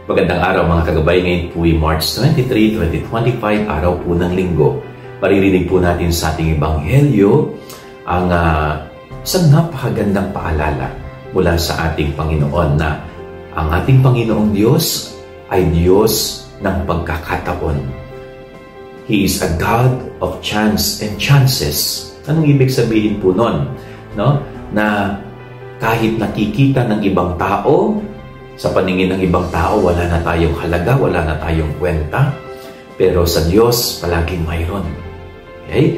Magandang araw mga kagabay, ngayon po ay March 23, 2025, araw po ng linggo. Maririnig po natin sa ating ebanghelyo ang isang napakagandang paalala mula sa ating Panginoon na ang ating Panginoong Diyos ay Diyos ng pagkakataon. He is a God of chance and chances. Anong ibig sabihin po nun? No? Na kahit nakikita ng ibang tao, sa paningin ng ibang tao, wala na tayong halaga, wala na tayong kwenta. Pero sa Diyos, palaging mayroon. Okay?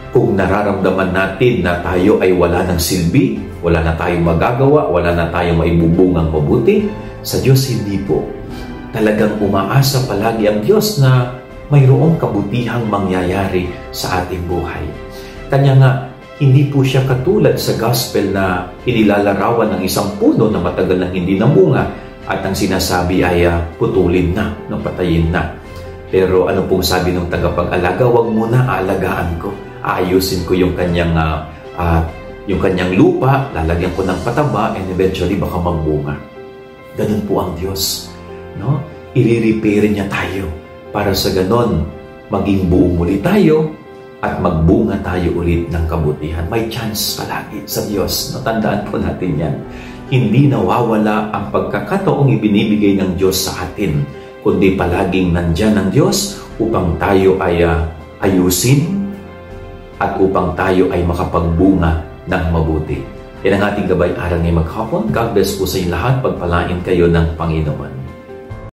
Kung nararamdaman natin na tayo ay wala ng silbi, wala na tayong magagawa, wala na tayong maibubungang mabuti, sa Diyos hindi po. Talagang umaasa palagi ang Diyos na mayroong kabutihang mangyayari sa ating buhay. Kanya nga, hindi po siya katulad sa gospel na inilalarawan ng isang puno na matagal nang hindi namunga at ang sinasabi ay putulin na, patayin na. Pero ano pong sabi ng tagapag-alaga? Huwag muna, aalagaan ko. Aayusin ko yung kanyang lupa, lalagyan ko ng pataba, and eventually baka magbunga. Ganun po ang Diyos. No? I-repair niya tayo para sa ganon maging buong muli tayo at magbunga tayo ulit ng kabutihan. May chance palagi sa Diyos. Natandaan po natin yan. Hindi nawawala ang pagkakataong ibinibigay ng Diyos sa atin, kundi palaging nandyan ang Diyos upang tayo ay ayusin at upang tayo ay makapagbunga ng mabuti. Yan ang ating gabay-aral ngayong maghapon. God bless po sa inyo lahat. Pagpalain kayo ng Panginoon.